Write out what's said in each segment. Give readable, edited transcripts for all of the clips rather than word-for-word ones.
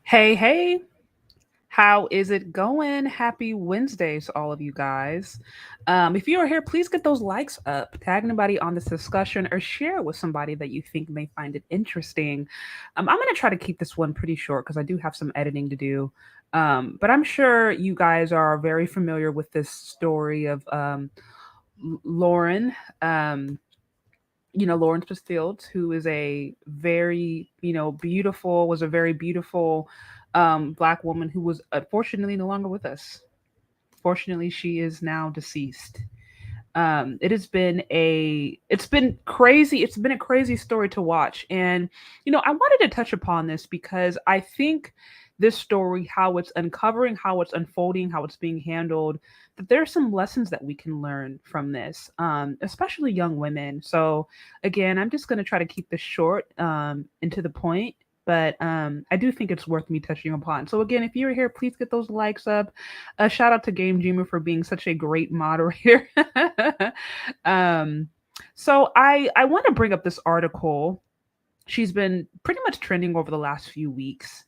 Hey, hey, how is it going? Happy Wednesdays, all of you guys. If you are here, please get those likes up, tag anybody on this discussion, or share it with somebody that you think may find it interesting. I'm going to try to keep this one pretty short because I do have some editing to do. But I'm sure you guys are very familiar with this story of Lauren. Lawrence Fields, who is a very, beautiful, was a very beautiful black woman who was unfortunately no longer with us. Fortunately, she is now deceased. It's been crazy. It's been a crazy story to watch. And, I wanted to touch upon this because I think this story, how it's uncovering, how it's unfolding, how it's being handled, that there's some lessons that we can learn from this, especially young women. So again, I'm just going to try to keep this short and to the point. But I do think it's worth me touching upon. So again, if you're here, please get those likes up. A shout out to Game Dreamer for being such a great moderator. um, so I want to bring up this article. She's been pretty much trending over the last few weeks.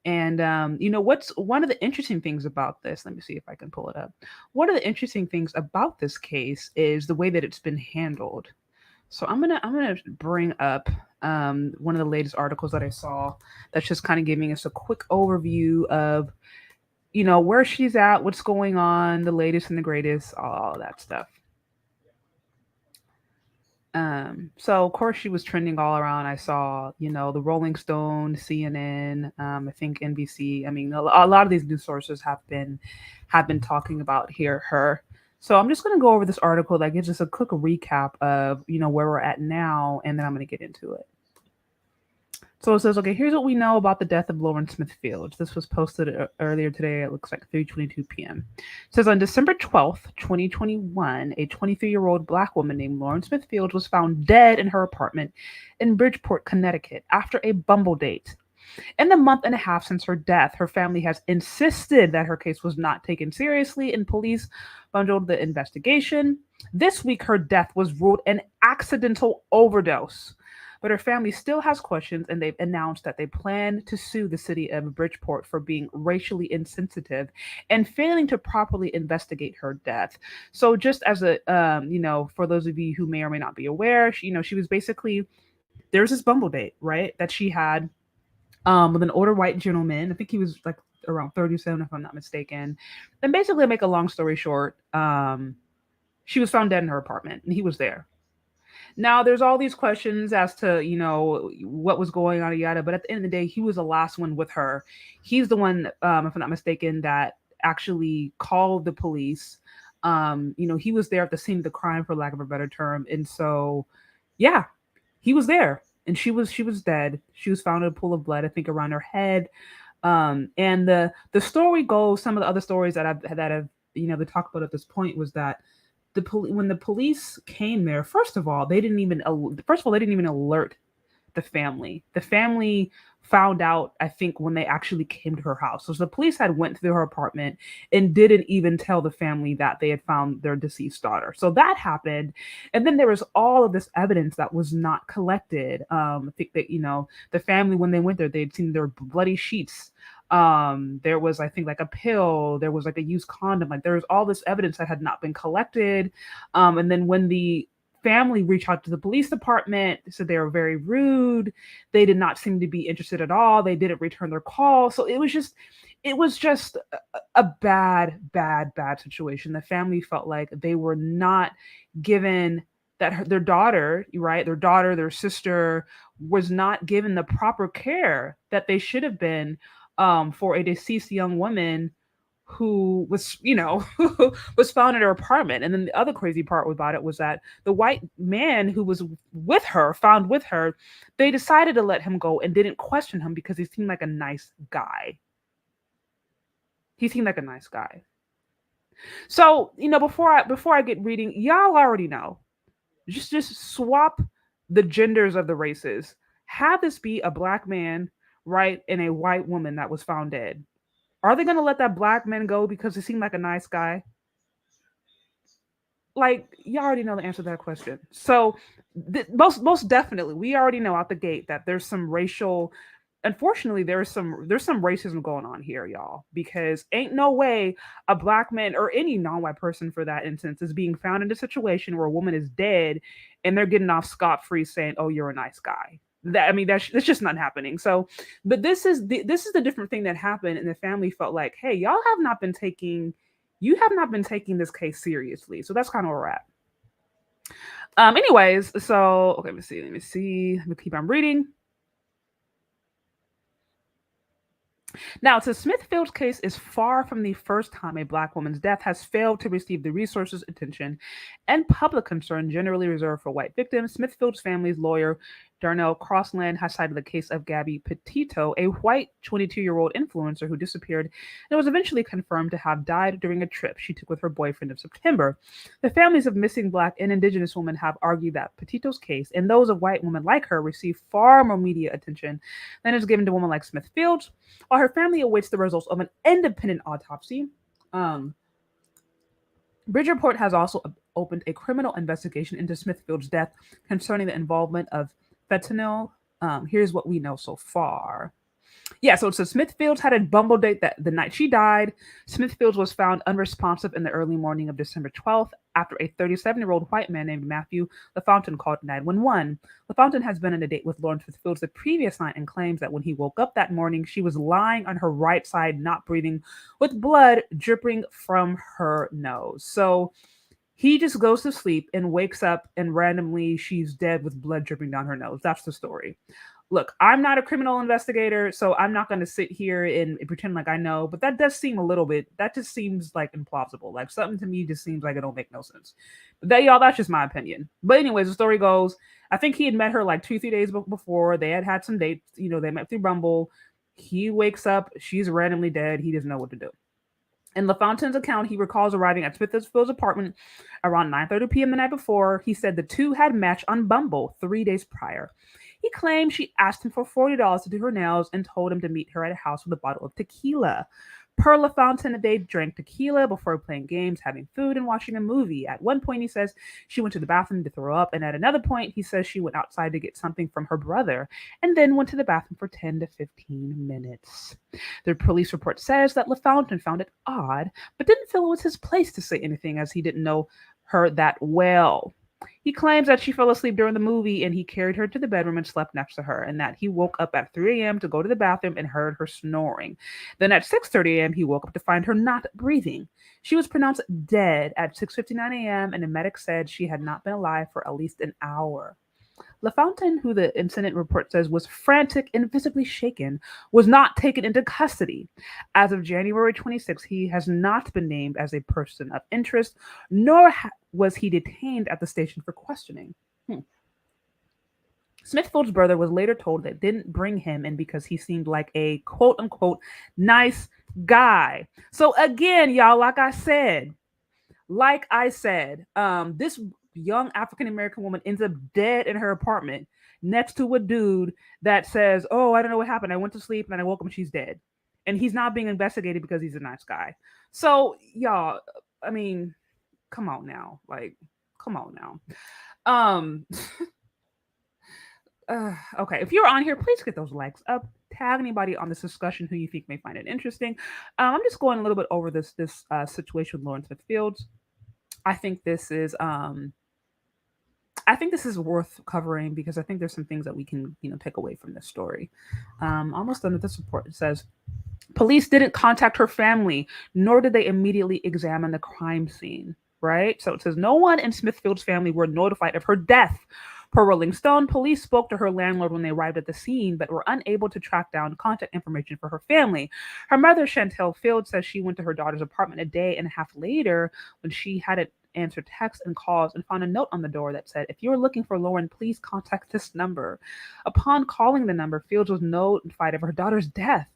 And what's one of the interesting things about this? Let me see if I can pull it up. One of the interesting things about this case is the way that it's been handled. So I'm gonna bring up one of the latest articles that I saw that's just kind of giving us a quick overview of where she's at, what's going on, the latest and the greatest, all that stuff. So of course she was trending all around. I saw, the Rolling Stone, CNN, I think NBC. I mean, a lot of these news sources have been talking about her. So I'm just going to go over this article that gives us a quick recap of, where we're at now, and then I'm going to get into it. So it says, okay, here's what we know about the death of Lauren Smith Fields. This was posted earlier today. It looks like 3:22 p.m. It says on December 12th, 2021, a 23-year-old black woman named Lauren Smith Fields was found dead in her apartment in Bridgeport, Connecticut, after a Bumble date. In the month and a half since her death, her family has insisted that her case was not taken seriously, and police bundled the investigation. This week, her death was ruled an accidental overdose. But her family still has questions, and they've announced that they plan to sue the city of Bridgeport for being racially insensitive and failing to properly investigate her death. So, just as for those of you who may or may not be aware, she was basically there's this Bumble date, right, that she had with an older white gentleman. I think he was like around 37, if I'm not mistaken. And basically, to make a long story short, she was found dead in her apartment, and he was there. Now, there's all these questions as to, what was going on, yada. But at the end of the day, he was the last one with her. He's the one, if I'm not mistaken, that actually called the police. He was there at the scene of the crime, for lack of a better term. And so, yeah, he was there, and she was dead. She was found in a pool of blood, I think, around her head. And the story goes. Some of the other stories that have they talk about at this point was that when the police came there, first of all they didn't even alert the family. The family found out, I think, when they actually came to her house. So the police had went through her apartment and didn't even tell the family that they had found their deceased daughter. So that happened, and then there was all of this evidence that was not collected. I think that the family, when they went there, they'd seen their bloody sheets. There was, I think, like a pill. There was like a used condom. Like there was all this evidence that had not been collected. And then when the family reached out to the police department, they said they were very rude. They did not seem to be interested at all. They didn't return their call. So it was just a bad, bad, bad situation. The family felt like they were not given that their daughter, right, their sister was not given the proper care that they should have been, for a deceased young woman who was, was found in her apartment. And then the other crazy part about it was that the white man who was found with her, they decided to let him go and didn't question him because he seemed like a nice guy. He seemed like a nice guy. So, before I get reading, y'all already know. Just swap the genders of the races. Have this be a black man, right, and a white woman that was found dead. Are they going to let that black man go because he seemed like a nice guy? like you already know the answer to that question. So most definitely, we already know out the gate that there's some racial. Unfortunately, there's some racism going on here, y'all. Because ain't no way a black man or any non-white person, for that instance, is being found in a situation where a woman is dead, and they're getting off scot free saying, "Oh, you're a nice guy." That I mean, that's just not happening. So, but this is the different thing that happened, and the family felt like, "Hey, y'all have not been taking you have not been taking this case seriously." So that's kind of where we're at. Anyways, so okay, let me keep on reading. Now, so Smithfield's case is far from the first time a black woman's death has failed to receive the resources, attention, and public concern generally reserved for white victims. Smithfield's family's lawyer, Darnell Crossland, has cited the case of Gabby Petito, a white 22-year-old influencer who disappeared and was eventually confirmed to have died during a trip she took with her boyfriend in September. The families of missing black and indigenous women have argued that Petito's case and those of white women like her receive far more media attention than is given to women like Smithfield. While her family awaits the results of an independent autopsy, um, Bridgeport has also opened a criminal investigation into Smithfield's death concerning the involvement of fentanyl. Here's what we know so far. Yeah, so it says Smithfields had a Bumble date that the night she died. Smithfields was found unresponsive in the early morning of December 12th after a 37-year-old white man named Matthew LaFountain called 911. LaFountain has been on a date with Lauren Smithfields the previous night and claims that when he woke up that morning, she was lying on her right side, not breathing, with blood dripping from her nose. So he just goes to sleep and wakes up, and randomly she's dead with blood dripping down her nose. That's the story. Look, I'm not a criminal investigator, so I'm not going to sit here and pretend like I know, but that does seem a little bit, that just seems like implausible. Like something to me just seems like it don't make no sense. But that, y'all, that's just my opinion. But anyways, the story goes, I think he had met her like 2, 3 days before. They had had some dates, they met through Bumble. He wakes up, she's randomly dead. He doesn't know what to do. In LaFountain's account, he recalls arriving at Smithfield's apartment around 9:30 p.m. the night before. He said the two had matched on Bumble 3 days prior. He claimed she asked him for $40 to do her nails and told him to meet her at a house with a bottle of tequila. Per LaFountain, they drank tequila before playing games, having food, and watching a movie. At one point, he says she went to the bathroom to throw up, and at another point, he says she went outside to get something from her brother and then went to the bathroom for 10 to 15 minutes. The police report says that LaFountain found it odd, but didn't feel it was his place to say anything as he didn't know her that well. He claims that she fell asleep during the movie and he carried her to the bedroom and slept next to her, and that he woke up at 3 a.m. to go to the bathroom and heard her snoring. Then at 6:30 a.m., he woke up to find her not breathing. She was pronounced dead at 6:59 a.m., and the medic said she had not been alive for at least an hour. LaFountain, who the incident report says was frantic and visibly shaken, was not taken into custody. As of January 26, he has not been named as a person of interest, nor was he detained at the station for questioning. Smithfield's brother was later told that didn't bring him in because he seemed like a quote unquote nice guy. So again, y'all, like I said, this young African American woman ends up dead in her apartment next to a dude that says, "Oh, I don't know what happened. I went to sleep and I woke up and she's dead." And he's not being investigated because he's a nice guy. So, y'all, I mean, come on now. Like, come on now. Um, okay, if you're on here, please get those likes up. Tag anybody on this discussion who you think may find it interesting. I'm just going a little bit over this situation with Lawrence Fields. I think this is worth covering because I think there's some things that we can take away from this story. Almost done with this report. It says police didn't contact her family, nor did they immediately examine the crime scene. Right? So it says no one in Smithfield's family were notified of her death. Per Rolling Stone, police spoke to her landlord when they arrived at the scene, but were unable to track down contact information for her family. Her mother, Chantel Field, says she went to her daughter's apartment a day and a half later when she hadn't answered texts and calls and found a note on the door that said, "If you're looking for Lauren, please contact this number." Upon calling the number, Fields was notified of her daughter's death.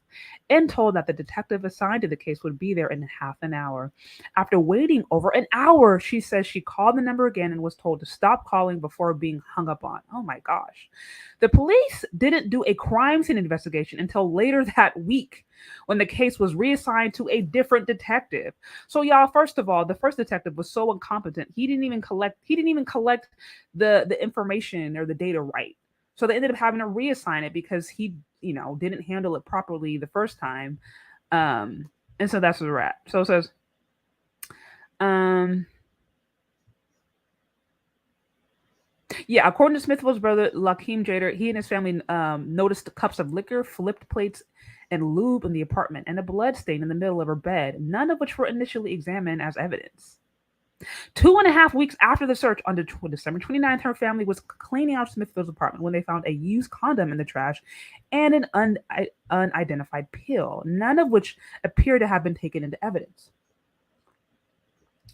and told that the detective assigned to the case would be there in half an hour. After waiting over an hour, she says she called the number again and was told to stop calling before being hung up on. Oh my gosh. The police didn't do a crime scene investigation until later that week when the case was reassigned to a different detective. So y'all, first of all, the first detective was so incompetent. He didn't even collect the information or the data right. So they ended up having to reassign it because he, didn't handle it properly the first time. And so that's the wrap. So it says, um, yeah, according to Smithville's brother, Lakeem Jader, he and his family noticed cups of liquor, flipped plates, and lube in the apartment, and a blood stain in the middle of her bed, none of which were initially examined as evidence. 2.5 weeks after the search, on December 29th, her family was cleaning out Smithfield's apartment when they found a used condom in the trash and an unidentified pill, none of which appear to have been taken into evidence.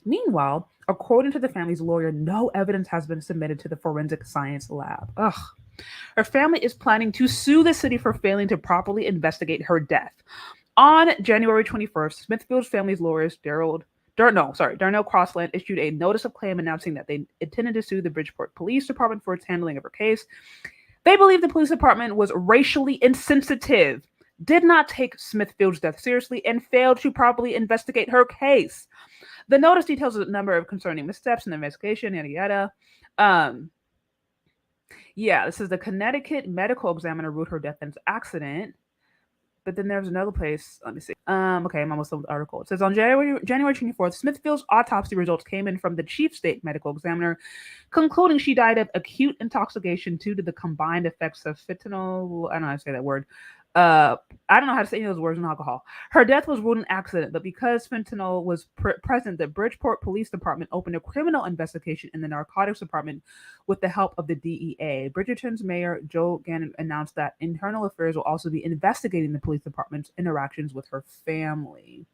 Meanwhile, according to the family's lawyer, no evidence has been submitted to the forensic science lab. Ugh. Her family is planning to sue the city for failing to properly investigate her death. On January 21st, Smithfield's family's lawyers, Darnell Crossland, issued a notice of claim announcing that they intended to sue the Bridgeport Police Department for its handling of her case. They believe the police department was racially insensitive, did not take Smithfield's death seriously, and failed to properly investigate her case. The notice details a number of concerning missteps in the investigation, yada yada. Um, yeah, this is the Connecticut medical examiner ruled her death as an accident. But then there's another place. Let me see. Okay, I'm almost done with the article. It says on January 24th, Smithfield's autopsy results came in from the chief state medical examiner, concluding she died of acute intoxication due to the combined effects of fentanyl. I don't know how to say that word. Uh, I don't know how to say any of those words in alcohol. Her death was ruled an accident, but because fentanyl was present, the Bridgeport Police Department opened a criminal investigation in the narcotics department with the help of the DEA. Bridgerton's mayor, Joe Gannon, announced that Internal Affairs will also be investigating the police department's interactions with her family.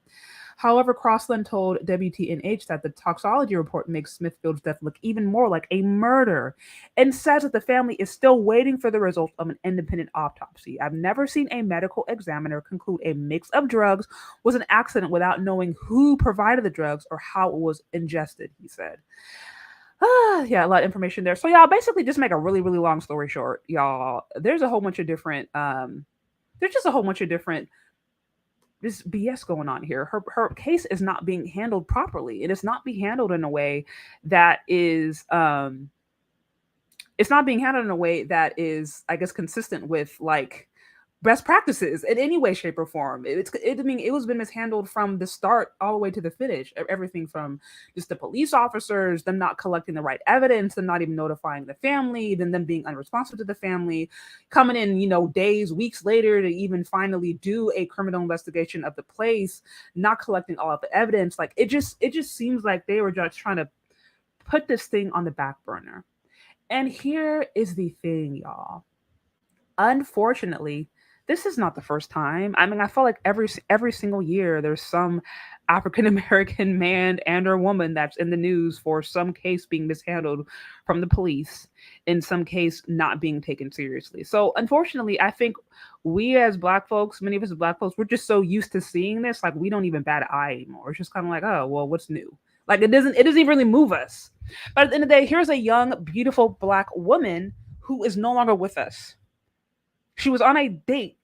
However, Crossland told WTNH that the toxology report makes Smithfield's death look even more like a murder and says that the family is still waiting for the result of an independent autopsy. I've never seen a medical examiner conclude a mix of drugs was an accident without knowing who provided the drugs or how it was ingested, he said. Yeah, a lot of information there. So y'all, basically just make a really, really long story short, y'all. There's just a whole bunch of different this BS going on here. Her case is not being handled properly. It is not being handled in a way that is it's not being handled in a way that is, I guess, consistent with like best practices in any way, shape, or form. I mean, it was been mishandled from the start all the way to the finish. Everything from just the police officers, them not collecting the right evidence, them not even notifying the family, then them being unresponsive to the family, coming in, days, weeks later to even finally do a criminal investigation of the place, not collecting all of the evidence. Like it just seems like they were just trying to put this thing on the back burner. And here is the thing, y'all. Unfortunately, this is not the first time. I mean, I feel like every single year there's some African American man and or woman that's in the news for some case being mishandled from the police, in some case not being taken seriously. So unfortunately, I think we as black folks, many of us as black folks, we're just so used to seeing this, like we don't even bat an eye anymore. It's just kind of like, oh well, what's new? Like it doesn't even really move us. But at the end of the day, here's a young, beautiful black woman who is no longer with us. She was on a date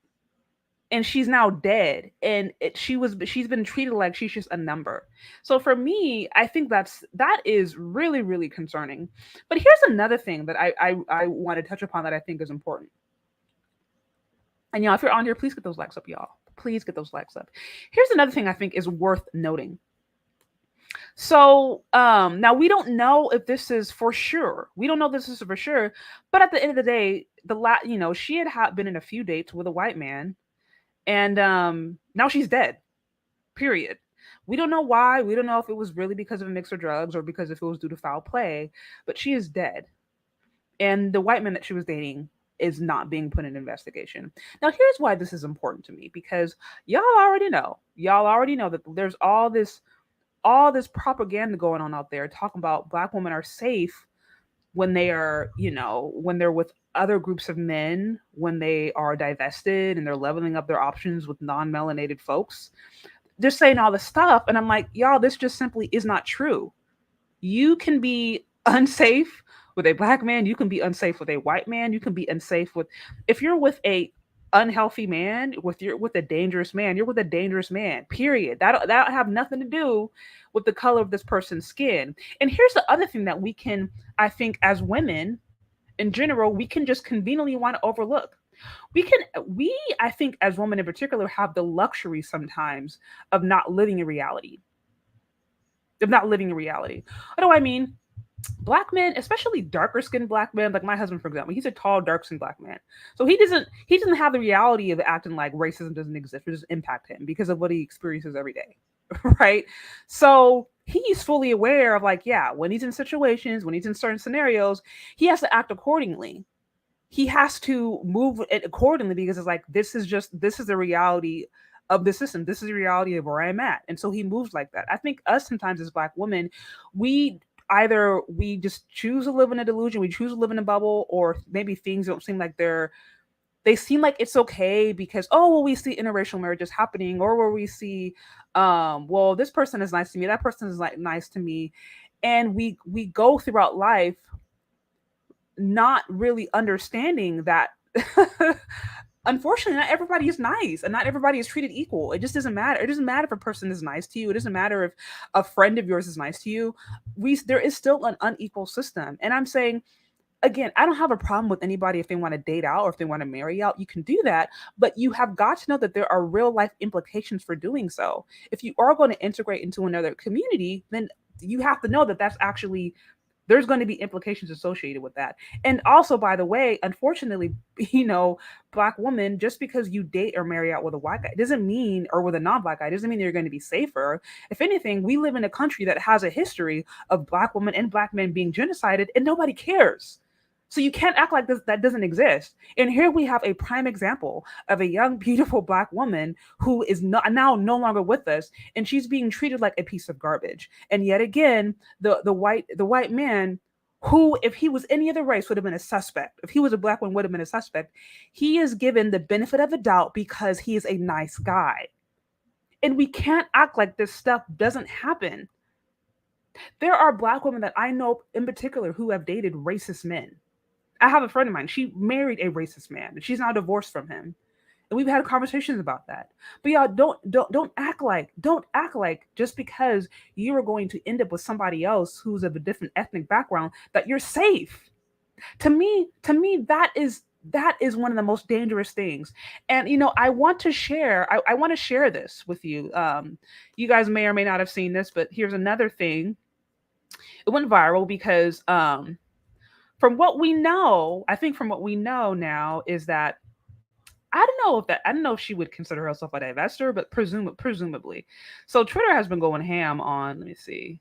and she's now dead, and she's been treated like she's just a number. So for me, I think that is really, really concerning. But here's another thing that I want to touch upon that I think is important. And if you're on here, please get those likes up, y'all. Please get those likes up. Here's another thing I think is worth noting. So now we don't know if this is for sure. We don't know if this is for sure. But at the end of the day, she had been in a few dates with a white man, and now she's dead. Period. We don't know why. We don't know if it was really because of a mix of drugs or because if it was due to foul play. But she is dead, and the white man that she was dating is not being put in investigation. Now, here's why this is important to me, because y'all already know. Y'all already know that there's all this propaganda going on out there talking about black women are safe when they are, when they're with other groups of men, when they are divested and they're leveling up their options with non-melanated folks. They're saying all this stuff, and I'm like, y'all, this just simply is not true. You can be unsafe with a black man, you can be unsafe with a white man, you can be unsafe with, if you're with a unhealthy man, with a dangerous man, you're with a dangerous man, period. That have nothing to do with the color of this person's skin. And here's the other thing that we can, I think, as women in general, we can just conveniently want to overlook. We I think, as women in particular, have the luxury sometimes of not living in reality, of not living in reality. What do I mean? Black men, especially darker skinned black men, like my husband, for example, he's a tall, dark skinned black man. So he doesn't have the reality of acting like racism doesn't exist or doesn't impact him because of what he experiences every day. Right? So he's fully aware of, like, yeah, when he's in situations, when he's in certain scenarios, he has to act accordingly. He has to move it accordingly because it's like, this is the reality of the system. This is the reality of where I'm at. And so he moves like that. I think us sometimes as black women, we either we just choose to live in a delusion, we choose to live in a bubble, or maybe things don't seem like they seem like it's okay because, oh well, we see interracial marriages happening, or where we see well, this person is nice to me, that person is like nice to me, and we go throughout life not really understanding that unfortunately not everybody is nice and not everybody is treated equal. It just doesn't matter. It doesn't matter if a person is nice to you. It doesn't matter if a friend of yours is nice to you. There is still an unequal system. And I'm saying, again, I don't have a problem with anybody if they want to date out or if they want to marry out. You can do that, but you have got to know that there are real life implications for doing so. If you are going to integrate into another community, then you have to know that that's actually, there's going to be implications associated with that. And also, by the way, unfortunately, you know, black women, just because you date or marry out with a white guy doesn't mean, or with a non-black guy doesn't mean you're going to be safer. If anything, we live in a country that has a history of black women and black men being genocided, and nobody cares. So you can't act like this, that doesn't exist. And here we have a prime example of a young, beautiful black woman who is now no longer with us, and she's being treated like a piece of garbage. And yet again, the white man, who, if he was any other race, would have been a suspect. If he was a black one, would have been a suspect. He is given the benefit of the doubt because he is a nice guy. And we can't act like this stuff doesn't happen. There are black women that I know in particular who have dated racist men. I have a friend of mine. She married a racist man, and she's now divorced from him. And we've had conversations about that. But y'all, don't act like just because you are going to end up with somebody else who's of a different ethnic background that you're safe. To me, that is one of the most dangerous things. And I want to share. I want to share this with you. You guys may or may not have seen this, but here's another thing. It went viral because from what we know, I think from what we know now is that I don't know if she would consider herself a divester, but presumably. So Twitter has been going ham on. Let me see.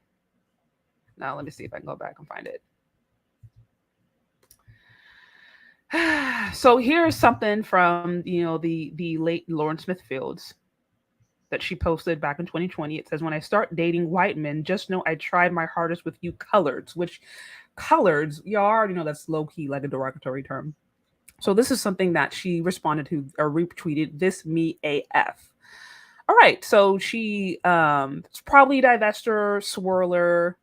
Now let me see if I can go back and find it. So here's something from the late Lauren Smith Fields that she posted back in 2020. It says, "When I start dating white men, just know I tried my hardest with you coloreds," which coloreds, y'all already know that's low key like a derogatory term. So this is something that she responded to or retweeted. This me AF. All right, so she it's probably divester, swirler.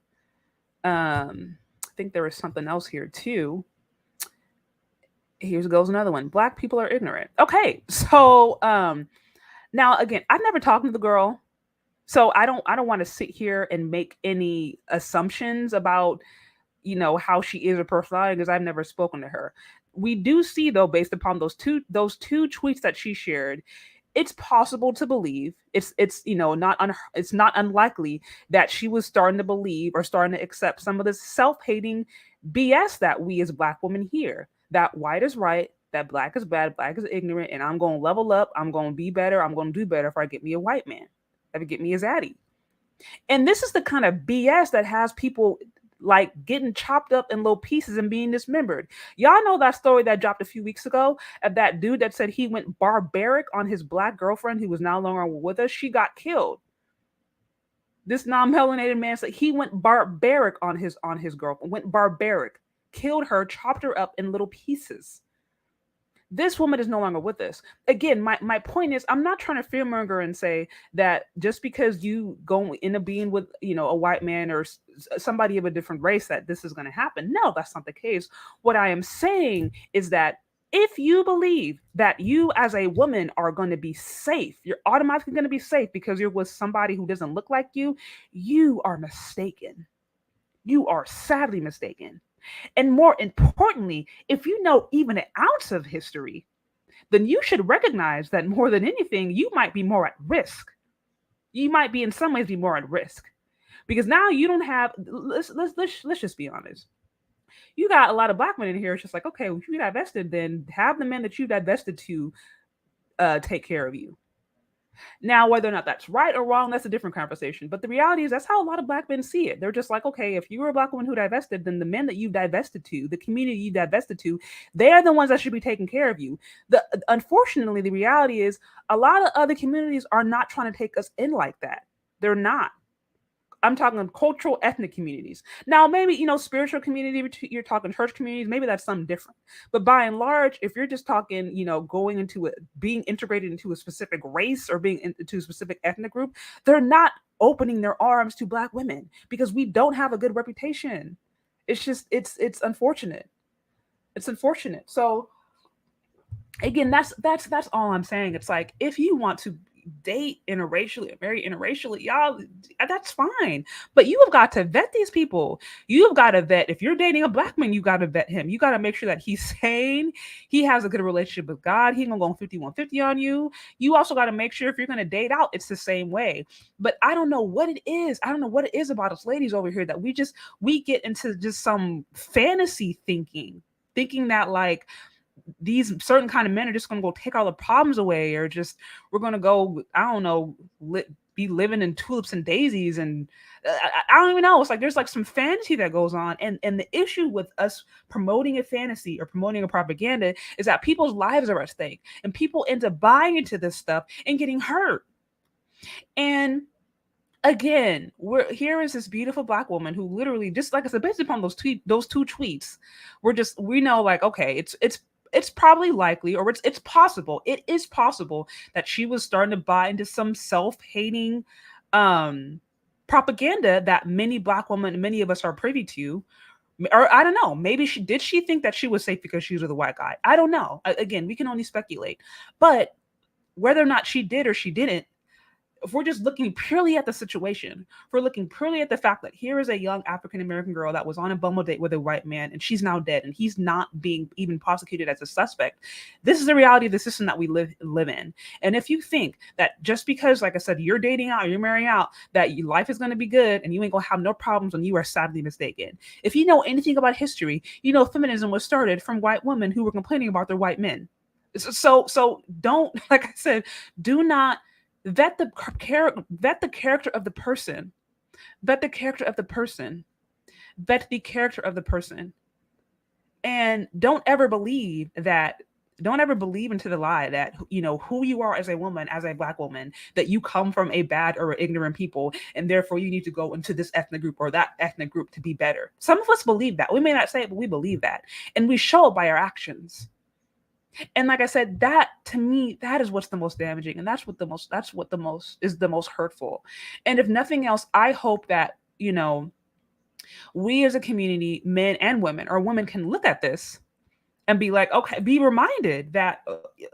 I think there was something else here too. Here goes another one. Black people are ignorant. Okay, so now again, I've never talked to the girl, so I don't want to sit here and make any assumptions about how she is a personality because I've never spoken to her. We do see, though, based upon those two tweets that she shared, it's possible to believe, it's not unlikely that she was starting to believe or starting to accept some of this self-hating BS that we as black women hear, that white is right, that black is bad, black is ignorant, and I'm going to level up, I'm going to be better, I'm going to do better if I get me a white man, if I get me a zaddy. And this is the kind of BS that has people like getting chopped up in little pieces and being dismembered. Y'all know that story that dropped a few weeks ago of that dude that said he went barbaric on his black girlfriend who was no longer with us. She got killed. This non-melanated man said he went barbaric on his girlfriend, went barbaric. killed her, chopped her up in little pieces. This woman is no longer with us. Again, my point is, I'm not trying to fearmonger and say that just because you go end up being with, a white man or somebody of a different race, that this is going to happen. No, that's not the case. What I am saying is that if you believe that you as a woman are going to be safe, you're automatically going to be safe because you're with somebody who doesn't look like you are mistaken. You are sadly mistaken. And more importantly, if you know even an ounce of history, then you should recognize that more than anything, you might be more at risk. You might be in some ways be more at risk because now you don't have. Let's just be honest. You got a lot of black men in here. It's just like, okay, well, if you divested, then have the men that you divested to take care of you. Now, whether or not that's right or wrong, that's a different conversation. But the reality is that's how a lot of black men see it. They're just like, okay, if you were a black woman who divested, then the men that you divested to, the community you divested to, they are the ones that should be taking care of you. Unfortunately, the reality is a lot of other communities are not trying to take us in like that. They're not. I'm talking cultural, ethnic communities. Now, maybe, spiritual community, you're talking church communities, maybe that's something different. But by and large, if you're just talking, going into it, being integrated into a specific race or being into a specific ethnic group, they're not opening their arms to black women because we don't have a good reputation. It's just, it's unfortunate. It's unfortunate. So again, that's all I'm saying. It's like, if you want to date interracially, marry interracially, y'all, that's fine. But you have got to vet these people. You have got to vet. If you're dating a black man, you got to vet him. You got to make sure that he's sane. He has a good relationship with God. He ain't gonna go 5150 on you. You also got to make sure if you're gonna date out, it's the same way. But I don't know what it is. I don't know what it is about us ladies over here that we get into just some fantasy thinking that like these certain kind of men are just going to go take all the problems away, or just we're going to go, I don't know, be living in tulips and daisies, and I don't even know. It's like there's like some fantasy that goes on, and the issue with us promoting a fantasy or promoting a propaganda is that people's lives are at stake, and people end up buying into this stuff and getting hurt. And again, here is this beautiful black woman who literally, just like I said, based upon those two tweets, we know like, okay, it's probably likely, or it's possible. It is possible that she was starting to buy into some self-hating propaganda that many black women, many of us are privy to. Or I don't know, maybe she think that she was safe because she was with a white guy? I don't know. Again, we can only speculate. But whether or not she did or she didn't, if we're just looking purely at the situation, if we're looking purely at the fact that here is a young African American girl that was on a Bumble date with a white man and she's now dead and he's not being even prosecuted as a suspect, this is the reality of the system that we live in. And if you think that just because, like I said, you're dating out, you're marrying out, that your life is going to be good and you ain't going to have no problems, when you are sadly mistaken. If you know anything about history, you know feminism was started from white women who were complaining about their white men. So don't, like I said, do not vet the character of the person. Vet the character of the person. Vet the character of the person. And don't ever believe into the lie that, who you are as a woman, as a black woman, that you come from a bad or ignorant people, and therefore you need to go into this ethnic group or that ethnic group to be better. Some of us believe that. We may not say it, but we believe that. And we show it by our actions. And like I said, that to me, that is what's the most damaging, and that's what the most hurtful. And if nothing else, I hope that we as a community, men and women, or women, can look at this and be like, okay, be reminded that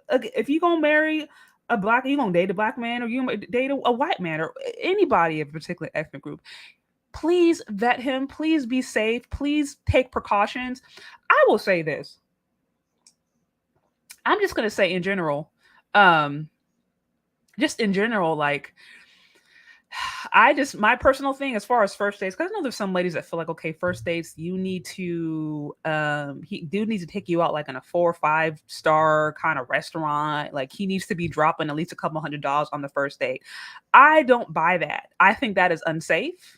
if you're gonna marry you're gonna date a black man, or you date a white man, or anybody of a particular ethnic group, please vet him. Please be safe. Please take precautions. I will say this. I'm just going to say in general, like, my personal thing as far as first dates, because I know there's some ladies that feel like, okay, first dates, you need to, dude needs to take you out like in a 4 or 5 star kind of restaurant. Like, he needs to be dropping at least a couple $100s on the first date. I don't buy that. I think that is unsafe.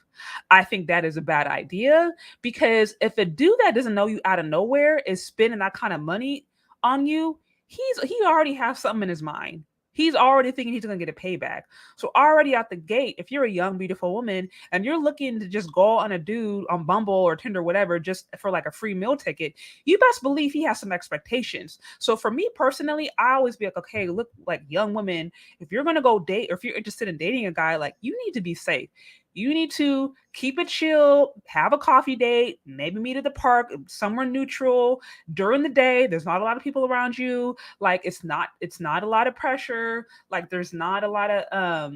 I think that is a bad idea, because if a dude that doesn't know you out of nowhere is spending that kind of money on you, he already has something in his mind. He's already thinking he's going to get a payback. So already out the gate, if you're a young, beautiful woman and you're looking to just go on a dude on Bumble or Tinder, whatever, just for like a free meal ticket, you best believe he has some expectations. So for me personally, I always be like, okay, look, like young women, if you're going to go date or if you're interested in dating a guy, like you need to be safe. You need to keep it chill, have a coffee date, maybe meet at the park, somewhere neutral during the day. There's not a lot of people around you. Like it's not a lot of pressure. Like there's not a lot of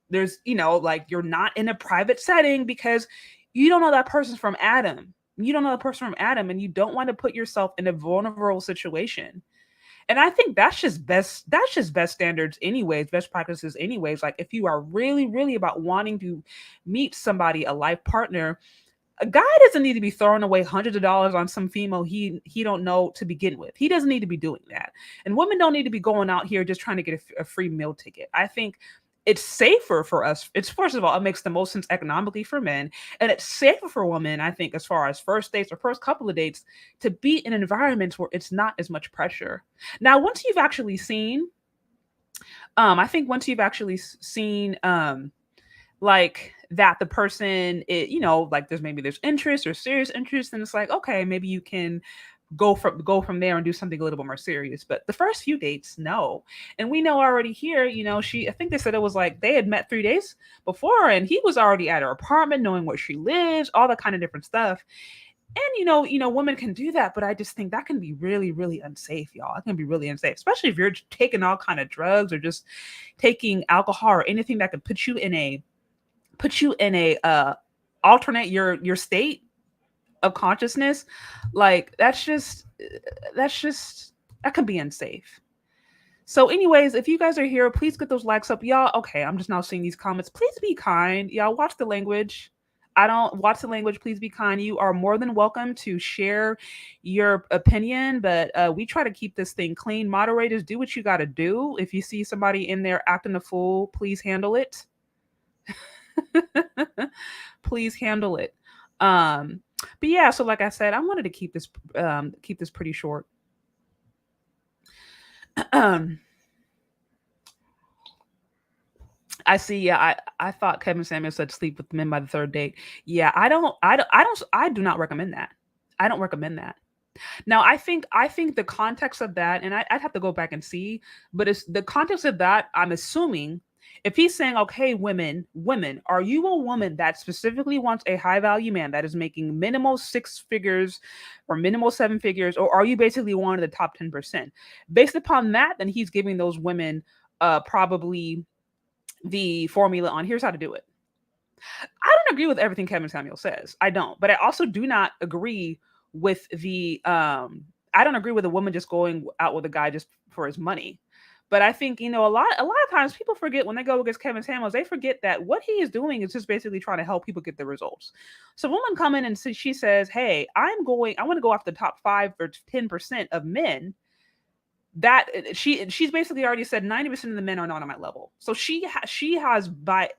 there's like you're not in a private setting because you don't know that person's from Adam. You don't know the person from Adam and you don't want to put yourself in a vulnerable situation. And I think that's just best standards anyways, best practices anyways. Like if you are really really about wanting to meet somebody, a life partner, a guy doesn't need to be throwing away hundreds of dollars on some female he don't know to begin with. He doesn't need to be doing that. And women don't need to be going out here just trying to get a free meal ticket. I think it's safer for us. It's first of all, it makes the most sense economically for men, and it's safer for women. I think as far as first dates or first couple of dates to be in environments where it's not as much pressure. Now, once you've actually seen, I think once you've actually seen like that the person like there's interest or serious interest, and it's like okay, maybe you can go from there and do something a little bit more serious. But the first few dates, no. And we know already here, I think they said it was like they had met 3 days before and he was already at her apartment knowing where she lives, all that kind of different stuff. And women can do that, but I just think that can be really really unsafe, y'all. It can be really unsafe, especially if you're taking all kind of drugs or just taking alcohol or anything that could put you in a alternate your state of consciousness. Like that's just that can be unsafe. So anyways, if you guys are here, please get those likes up, y'all. Okay, I'm just now seeing these comments. Please be kind, y'all. Watch the language. I don't watch the language. Please be kind. You are more than welcome to share your opinion, but we try to keep this thing clean. Moderators, do what you got to do. If you see somebody in there acting a fool, please handle it. Please handle it. But yeah, so like I said, I wanted to keep this pretty short. I see. Yeah, I thought Kevin Samuel said sleep with men by the third date. Yeah, I do not recommend that. I don't recommend that. Now, I think the context of that, and I'd have to go back and see, but it's the context of that. I'm assuming if he's saying, okay, women, are you a woman that specifically wants a high value man that is making minimal six figures or minimal seven figures, or are you basically one of the top 10%? Based upon that, then he's giving those women probably the formula on here's how to do it. I don't agree with everything Kevin Samuel says. I don't, but I also do not agree with the I don't agree with a woman just going out with a guy just for his money. But I think, a lot of times people forget when they go against Kevin Samuels, they forget that what he is doing is just basically trying to help people get the results. So a woman come in and she says, "Hey, I want to go after the top 5 or 10% of men." That she's basically already said 90% of the men are not on my level. So she has by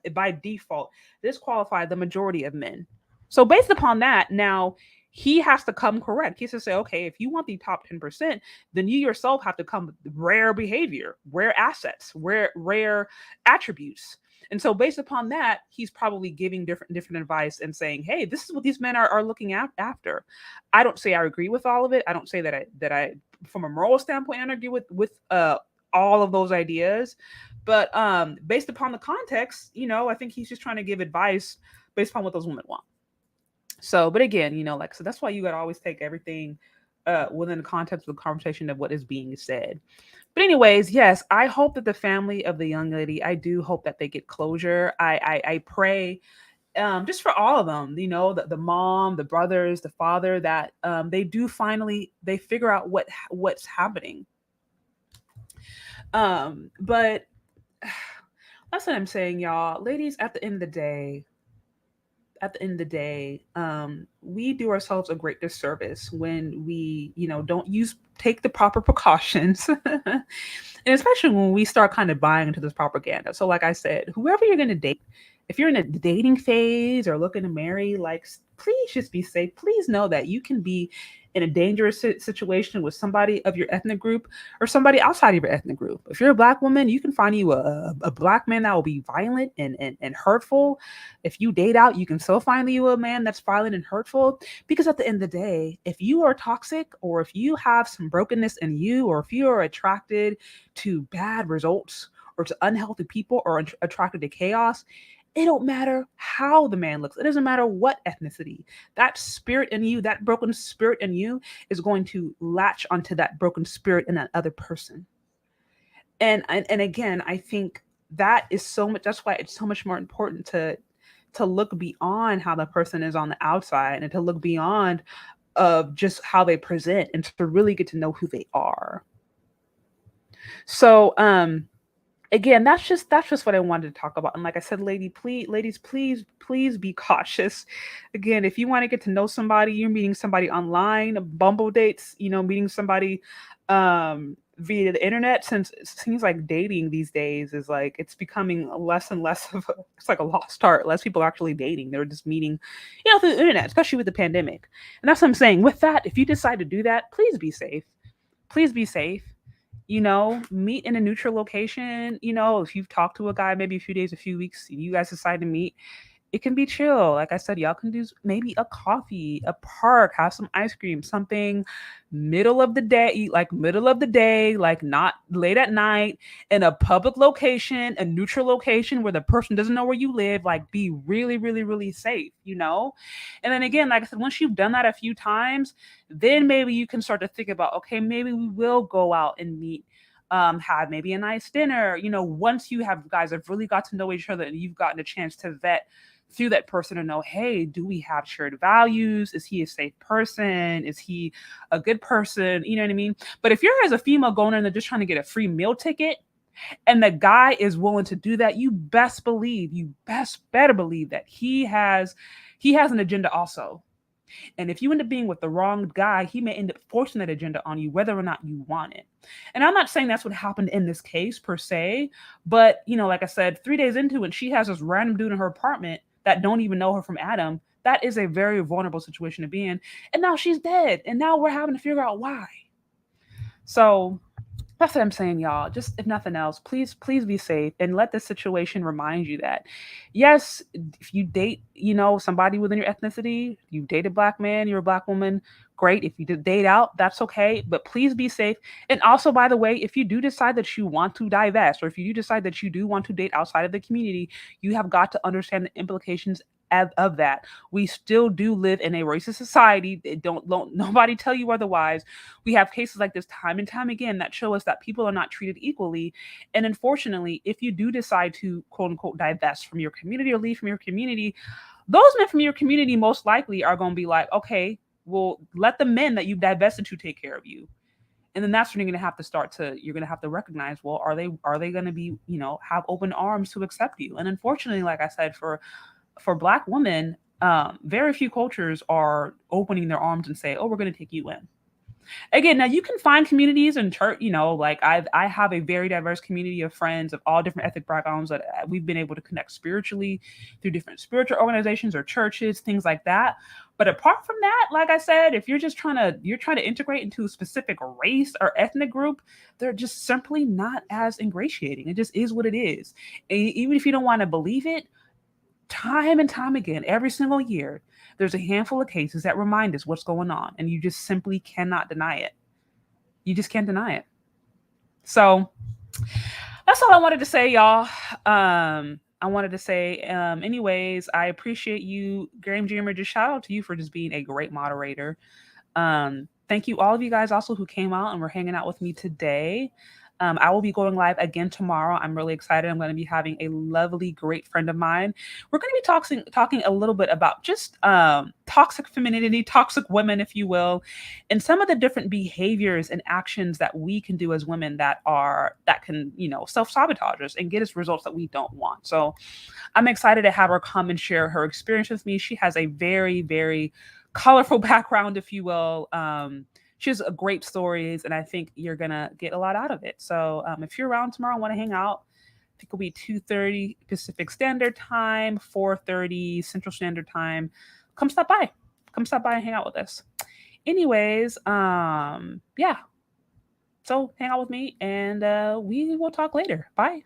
default disqualified the majority of men. So based upon that, now he has to come correct. He has to say, okay, if you want the top 10%, then you yourself have to come with rare behavior, rare assets, rare attributes. And so based upon that, he's probably giving different advice and saying, hey, this is what these men are looking after. I don't say I agree with all of it. I don't say that I from a moral standpoint, I don't agree with all of those ideas. But based upon the context, I think he's just trying to give advice based upon what those women want. So, but again, so that's why you got to always take everything within the context of the conversation of what is being said. But anyways, yes, I hope that the family of the young lady, I do hope that they get closure. I pray just for all of them, the mom, the brothers, the father, that they do finally, they figure out what's happening. But that's what I'm saying, y'all. Ladies, at the end of the day, we do ourselves a great disservice when we, don't take the proper precautions, and especially when we start kind of buying into this propaganda. So, like I said, whoever you're going to date, if you're in a dating phase or looking to marry, like please just be safe. Please know that you can be in a dangerous situation with somebody of your ethnic group or somebody outside of your ethnic group. If you're a black woman, you can find you a black man that will be violent and hurtful. If you date out, you can still find you a man that's violent and hurtful. Because at the end of the day, if you are toxic or if you have some brokenness in you, or if you are attracted to bad results or to unhealthy people or attracted to chaos, it don't matter how the man looks. It doesn't matter what ethnicity. That spirit in you, that broken spirit in you, is going to latch onto that broken spirit in that other person. And again, I think that is so much. That's why it's so much more important to look beyond how the person is on the outside and to look beyond of just how they present and to really get to know who they are. So again, that's just what I wanted to talk about. And like I said, ladies, please be cautious. Again, if you want to get to know somebody, you're meeting somebody online, Bumble dates, meeting somebody via the internet. Since it seems like dating these days is like it's becoming less and less of it's like a lost art. Less people are actually dating. They're just meeting, through the internet, especially with the pandemic. And that's what I'm saying. With that, if you decide to do that, please be safe. Please be safe. Meet in a neutral location. If you've talked to a guy maybe a few days, a few weeks, you guys decide to meet, it can be chill. Like I said, y'all can do maybe a coffee, a park, have some ice cream, something middle of the day, eat like middle of the day, like not late at night, in a public location, a neutral location where the person doesn't know where you live, like be really, really, really safe. And then again, like I said, once you've done that a few times, then maybe you can start to think about, okay, maybe we will go out and meet, have maybe a nice dinner. Once you have guys have really got to know each other and you've gotten a chance to vet through that person to know, hey, do we have shared values? Is he a safe person? Is he a good person? You know what I mean? But if you're as a female going in there just trying to get a free meal ticket and the guy is willing to do that, you best better believe that he has an agenda also. And if you end up being with the wrong guy, he may end up forcing that agenda on you, whether or not you want it. And I'm not saying that's what happened in this case per se, but like I said, 3 days into it, she has this random dude in her apartment that don't even know her from Adam. That is a very vulnerable situation to be in. And now she's dead. And now we're having to figure out why. So that's what I'm saying, y'all. Just if nothing else, please be safe and let this situation remind you that, yes, if you date, somebody within your ethnicity, you date a black man, you're a black woman, great. If you did date out, that's okay. But please be safe. And also, by the way, if you do decide that you want to divest, or if you do decide that you do want to date outside of the community, you have got to understand the implications of that. We still do live in a racist society. Don't nobody tell you otherwise. We have cases like this time and time again that show us that people are not treated equally. And unfortunately, if you do decide to quote unquote divest from your community or leave from your community, those men from your community most likely are going to be like, okay, well, let the men that you've divested to take care of you. And then that's when you're going to have to recognize, well, are they going to be, have open arms to accept you? And unfortunately, like I said, for black women, very few cultures are opening their arms and say, oh, we're going to take you in. Again, now you can find communities in church, like I have a very diverse community of friends of all different ethnic backgrounds that we've been able to connect spiritually through different spiritual organizations or churches, things like that. But apart from that, like I said, if you're trying to integrate into a specific race or ethnic group, they're just simply not as ingratiating. It just is what it is. And even if you don't want to believe it, time and time again, every single year, there's a handful of cases that remind us what's going on, and you just simply cannot deny it. You just can't deny it. So that's all I wanted to say, y'all. I wanted to say, anyways, I appreciate you, Graham Jr. Just shout out to you for just being a great moderator. Thank you, all of you guys also who came out and were hanging out with me today. I will be going live again tomorrow. I'm really excited. I'm going to be having a lovely, great friend of mine. We're going to be talking a little bit about just toxic femininity, toxic women, if you will, and some of the different behaviors and actions that we can do as women that can, self-sabotage us and get us results that we don't want. So I'm excited to have her come and share her experience with me. She has a very, very colorful background, if you will. She has great stories, and I think you're gonna get a lot out of it. So if you're around tomorrow and want to hang out, I think it'll be 2:30 Pacific Standard Time, 4:30 Central Standard Time. come stop by. Come stop by and hang out with us. Anyways, yeah. So hang out with me and we will talk later. Bye.